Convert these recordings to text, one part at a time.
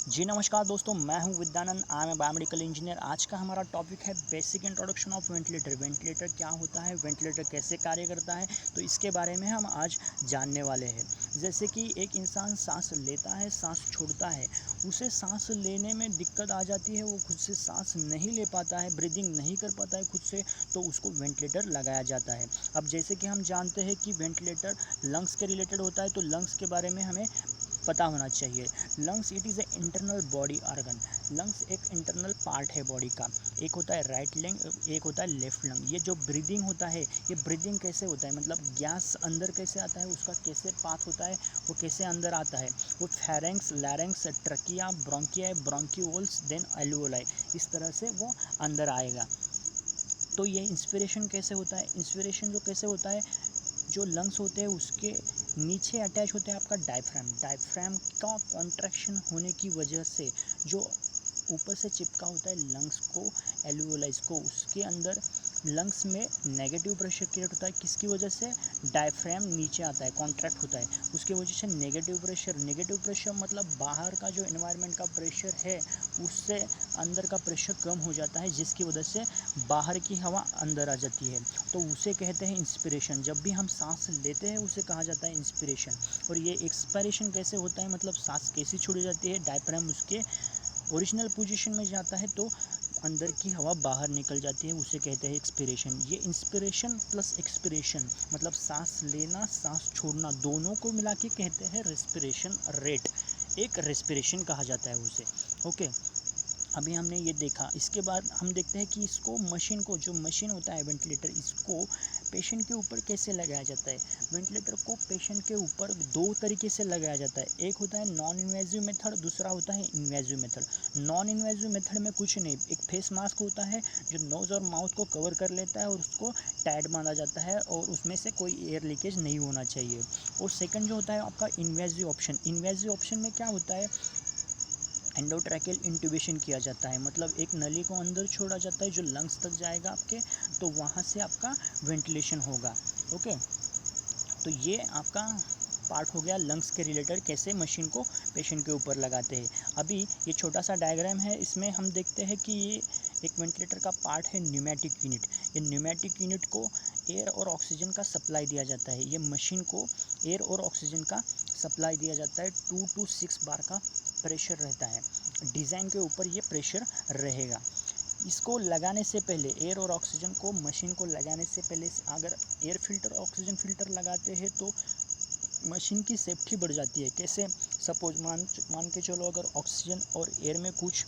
जी नमस्कार दोस्तों, मैं हूं Vidyanand. I am biomedical engineer. आज का हमारा टॉपिक है basic introduction of ventilator. Ventilator क्या होता है, वेंटिलेटर कैसे कार्य करता है, तो इसके बारे में हम आज जानने वाले हैं। जैसे कि एक इंसान सांस लेता है, सांस छोड़ता है, उसे सांस लेने में दिक्कत आ जाती है, वो खुद से सांस नहीं ले पाता है, ब्रीदिंग नहीं कर पाता है खुद से, तो उसको वेंटिलेटर लगाया जाता है। अब जैसे कि हम जानते हैं कि वेंटिलेटर लंग्स के रिलेटेड होता है, तो लंग्स के बारे में हमें पता होना चाहिए। Lungs it is a internal body organ. Lungs एक इंटरनल पार्ट है बॉडी का। एक होता है राइट लंग, एक होता है लेफ्ट लंग। ये जो ब्रीदिंग होता है, ये ब्रीदिंग कैसे होता है, मतलब गैस अंदर कैसे आता है, उसका कैसे पाथ होता है, वो कैसे अंदर आता है। वो pharynx, larynx, trachea, bronchi, bronchioles, then alveoli, इस तरह से वो अंदर आएगा। तो ये इंस्पिरेशन कैसे होता है, इंस्पिरेशन जो कैसे होता है, जो लंग्स होते हैं उसके नीचे अटैच होते हैं आपका डायफ्राम। डायफ्राम का कॉन्ट्रैक्शन होने की वजह से जो ऊपर से चिपका होता है लंग्स को, एल्वियोलाइज को, उसके अंदर लंग्स में नेगेटिव प्रेशर क्रिएट होता है। किसकी वजह से? डायफ्राम नीचे आता है, कॉन्ट्रैक्ट होता है, उसकी वजह से नेगेटिव प्रेशर। नेगेटिव प्रेशर मतलब बाहर का जो एनवायरनमेंट का प्रेशर है उससे अंदर का प्रेशर कम हो जाता है, जिसकी वजह से बाहर की हवा अंदर आ जाती है, तो उसे कहते हैं इंस्पिरेशन। जब भी हम सांस लेते हैं उसे कहा जाता है इंस्पिरेशन। और ये एक्सपायरेशन कैसे होता है, मतलब सांस कैसी छोड़ी जाती है, डायफ्राम उसके ओरिजिनल पोजीशन में जाता है तो अंदर की हवा बाहर निकल जाती है, उसे कहते हैं एक्सपिरेशन। ये इंस्पिरेशन प्लस एक्सपिरेशन मतलब सांस लेना, सांस छोड़ना, दोनों को मिला के कहते हैं रेस्पिरेशन रेट। एक रेस्पिरेशन कहा जाता है उसे। ओके, अभी हमने ये देखा। इसके बाद हम देखते हैं कि इसको मशीन को, जो मशीन होता है वेंटिलेटर, इसको पेशेंट के ऊपर कैसे लगाया जाता है। वेंटिलेटर को पेशेंट के ऊपर दो तरीके से लगाया जाता है। एक होता है नॉन इन्वेजिव मेथड, दूसरा होता है invasive method. Non invasive method में कुछ नहीं, एक फेस मास्क होता है जो नोज़ और माउथ को कवर कर लेता है और उसको टाइट बांधा जाता है और उसमें से कोई एयर लीकेज नहीं होना चाहिए। और सेकंड जो होता है आपका इन्वेजिव ऑप्शन। इन्वेजिव ऑप्शन में क्या होता है, एंडोट्रैकियल इंट्यूबेशन किया जाता है, मतलब एक नली को अंदर छोड़ा जाता है जो लंग्स तक जाएगा आपके, तो वहाँ से आपका वेंटिलेशन होगा। ओके, तो ये आपका पार्ट हो गया लंग्स के रिलेटेड, कैसे मशीन को पेशेंट के ऊपर लगाते हैं। अभी ये छोटा सा डायग्राम है, इसमें हम देखते हैं कि ये एक वेंटिलेटर का पार्ट है न्यूमेटिक यूनिट। ये न्यूमेटिक यूनिट को एयर और ऑक्सीजन का सप्लाई दिया जाता है। ये मशीन को एयर और ऑक्सीजन का सप्लाई दिया जाता है। 2 to 6 बार का प्रेशर रहता है, डिज़ाइन के ऊपर ये प्रेशर रहेगा। इसको लगाने से पहले, एयर और ऑक्सीजन को मशीन को लगाने से पहले, अगर एयर फिल्टर ऑक्सीजन फिल्टर लगाते हैं तो मशीन की सेफ्टी बढ़ जाती है। कैसे? सपोज मान के चलो, अगर ऑक्सीजन और एयर में कुछ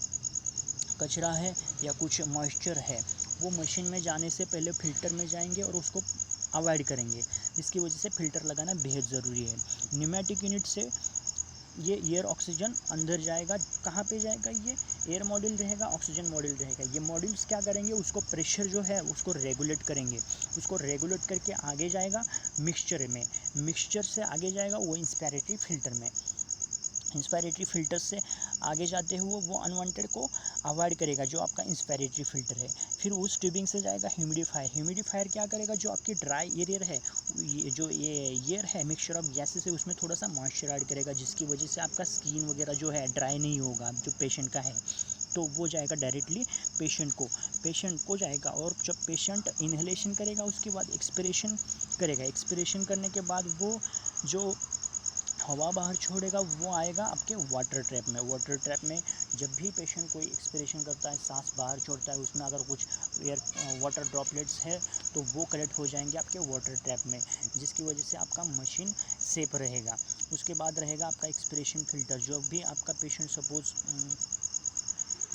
कचरा है या कुछ मॉइस्चर है, वो मशीन में जाने से पहले फ़िल्टर में जाएंगे और उसको अवॉइड करेंगे, जिसकी वजह से फ़िल्टर लगाना बेहद ज़रूरी है। न्यूमेटिक यूनिट से ये एयर ऑक्सीजन अंदर जाएगा। कहाँ पे जाएगा? ये एयर मॉड्यूल रहेगा, ऑक्सीजन मॉड्यूल रहेगा। ये मॉड्यूल्स क्या करेंगे, उसको प्रेशर जो है उसको रेगुलेट करेंगे। उसको रेगुलेट करके आगे जाएगा मिक्सचर में, मिक्सचर से आगे जाएगा वो इंस्पायरेटरी फ़िल्टर में। इंस्पायरेटरी फ़िल्टर से आगे जाते हुए वो अनवांटेड को अवॉइड करेगा, जो आपका इंस्पायरेटरी फ़िल्टर है। फिर उस ट्यूबिंग से जाएगा ह्यूमिडिफायर। ह्यूमिडिफायर क्या करेगा, जो आपकी ड्राई एरियर है, ये जो ये एयर है मिक्सचर ऑफ गैसेस है, उसमें थोड़ा सा मॉइस्चर ऐड करेगा, जिसकी वजह से आपका स्किन वगैरह जो है ड्राई नहीं होगा, जो पेशेंट का है। तो वो जाएगा डायरेक्टली पेशेंट को जाएगा। और जब पेशेंट इन्हेलेशन करेगा उसके बाद एक्सपिरेशन करेगा। एक्सपिरेशन करने के बाद वो जो हवा बाहर छोड़ेगा वो आएगा आपके वाटर ट्रैप में। वाटर ट्रैप में जब भी पेशेंट कोई एक्सपिरेशन करता है, सांस बाहर छोड़ता है, उसमें अगर कुछ एयर वाटर ड्रॉपलेट्स है तो वो कलेक्ट हो जाएंगे आपके वाटर ट्रैप में, जिसकी वजह से आपका मशीन सेफ रहेगा। उसके बाद रहेगा आपका एक्सपिरेशन फ़िल्टर। जो भी आपका पेशेंट सपोज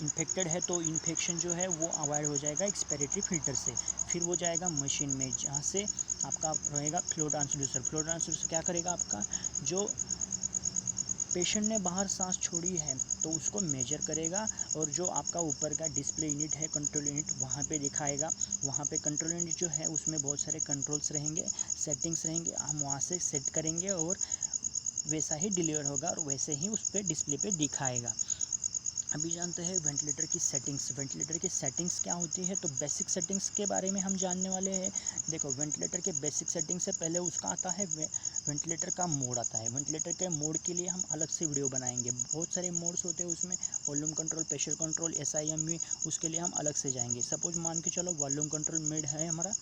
इन्फेक्टेड है तो इन्फेक्शन जो है वो अवॉइड हो जाएगा एक्सपायरेटरी फ़िल्टर से। फिर वो जाएगा मशीन में, जहाँ से आपका रहेगा फ्लो ट्रांसड्यूसर। फ्लो ट्रांसड्यूसर क्या करेगा, आपका जो पेशेंट ने बाहर सांस छोड़ी है तो उसको मेजर करेगा, और जो आपका ऊपर का डिस्प्ले यूनिट है, कंट्रोल यूनिट, वहाँ पे दिखाएगा। वहाँ पे कंट्रोल यूनिट जो है उसमें बहुत सारे कंट्रोल्स रहेंगे, सेटिंग्स रहेंगे, हम वहाँ से सेट करेंगे और वैसा ही डिलीवर होगा और वैसे ही उस पर डिस्प्ले पे दिखाएगा। अभी जानते हैं वेंटिलेटर की सेटिंग्स। वेंटिलेटर की सेटिंग्स क्या होती है, तो बेसिक सेटिंग्स के बारे में हम जानने वाले हैं। देखो, वेंटिलेटर के बेसिक सेटिंग से पहले उसका आता है वेंटिलेटर का मोड आता है। वेंटिलेटर के मोड के लिए हम अलग से वीडियो बनाएंगे। बहुत सारे मोड्स होते हैं उसमें, volume control, pressure control, SIMV, उसके लिए हम अलग से जाएंगे। सपोज मान के चलो वॉल्यूम कंट्रोल मिड है हमारा,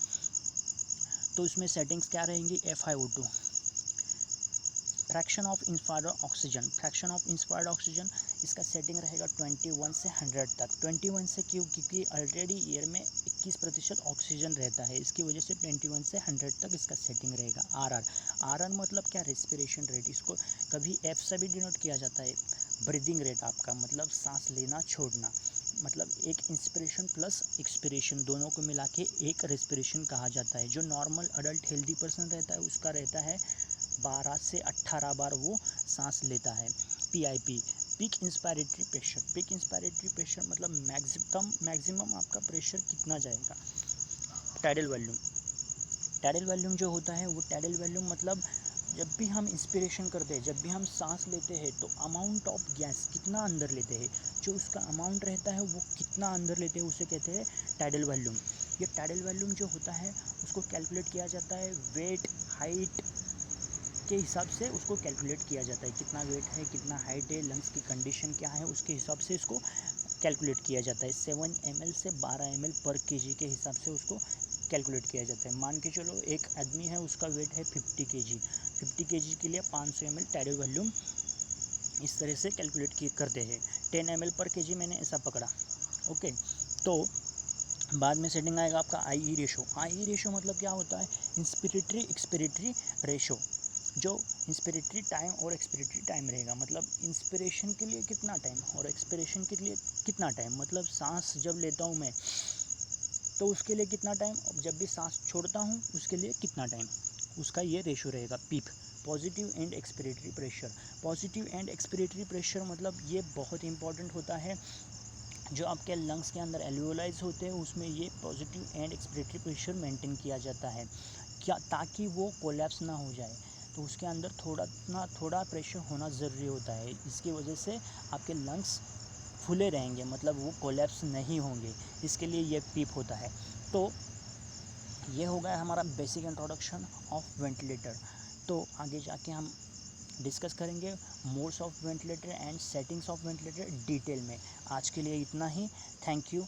तो उसमें सेटिंग्स क्या रहेंगी, FiO2, fraction of inspired oxygen. Fraction of inspired oxygen इसका सेटिंग रहेगा 21 से 100 तक। 21 से क्यों, क्योंकि ऑलरेडी एयर में 21% ऑक्सीजन रहता है, इसकी वजह से 21 से 100 तक इसका सेटिंग रहेगा। RR मतलब क्या, रेस्पिरेशन रेट। इसको कभी F से भी डिनोट किया जाता है। ब्रीदिंग रेट आपका मतलब सांस लेना छोड़ना, मतलब एक इंस्पिरेशन प्लस एक्सपिरेशन दोनों को मिला के एक रेस्पिरेशन कहा जाता है। जो नॉर्मल अडल्ट हेल्दी पर्सन रहता है उसका रहता है 12 से 18 बार वो सांस लेता है। PIP, peak inspiratory pressure. Peak inspiratory pressure मतलब मैक्सिमम आपका प्रेशर कितना जाएगा। टाइडल वॉल्यूम, टाइडल वॉल्यूम जो होता है वो टाइडल वॉल्यूम मतलब जब भी हम इंस्पिरेशन करते हैं, जब भी हम सांस लेते हैं तो अमाउंट ऑफ गैस कितना अंदर लेते हैं, जो उसका अमाउंट रहता है वो कितना अंदर लेते हैं, उसे कहते हैं टाइडल वॉल्यूम। ये टाइडल वॉल्यूम जो होता है उसको कैलकुलेट किया जाता है वेट हाइट के हिसाब से, उसको कैलकुलेट किया जाता है। कितना वेट है, कितना हाइट है, लंग्स की कंडीशन क्या है, उसके हिसाब से इसको कैलकुलेट किया जाता है। 7 ml से 12 ml पर kg के हिसाब से उसको कैलकुलेट किया जाता है। मान के चलो एक आदमी है, उसका वेट है 50 kg, 50 kg के लिए 500 ml टाइडल वॉल्यूम इस तरह से कैलकुलेट करते हैं। 10 ml पर kg मैंने ऐसा पकड़ा, ओके। तो बाद में सेटिंग आएगा आपका IE रेशो। IE रेशो मतलब क्या होता है, इंस्पिरेटरी एक्सपिरेटरी रेशो। जो इंस्पिरेटरी टाइम और एक्सपिरेटरी टाइम रहेगा, मतलब इंस्पिरेशन के लिए कितना टाइम और एक्सपिरेशन के लिए कितना टाइम, मतलब सांस जब लेता हूँ मैं तो उसके लिए कितना टाइम, जब भी सांस छोड़ता हूँ उसके लिए कितना टाइम, उसका ये रेशो रहेगा। PEEP, positive end expiratory pressure. Positive end expiratory pressure मतलब ये बहुत इंपॉर्टेंट होता है। जो आपके लंग्स के अंदर एल्वियोलाइज होते हैं उसमें ये positive end expiratory pressure maintain किया जाता है, क्या, ताकि वो कोलैप्स ना हो जाए। तो उसके अंदर थोड़ा प्रेशर होना ज़रूरी होता है। इसकी वजह से आपके लंग्स फूले रहेंगे, मतलब वो कोलैप्स नहीं होंगे, इसके लिए ये पीप होता है। तो ये हो गया हमारा बेसिक इंट्रोडक्शन ऑफ वेंटिलेटर। तो आगे जाके हम डिस्कस करेंगे modes of ventilator and settings of ventilator detail में। आज के लिए इतना ही। Thank you.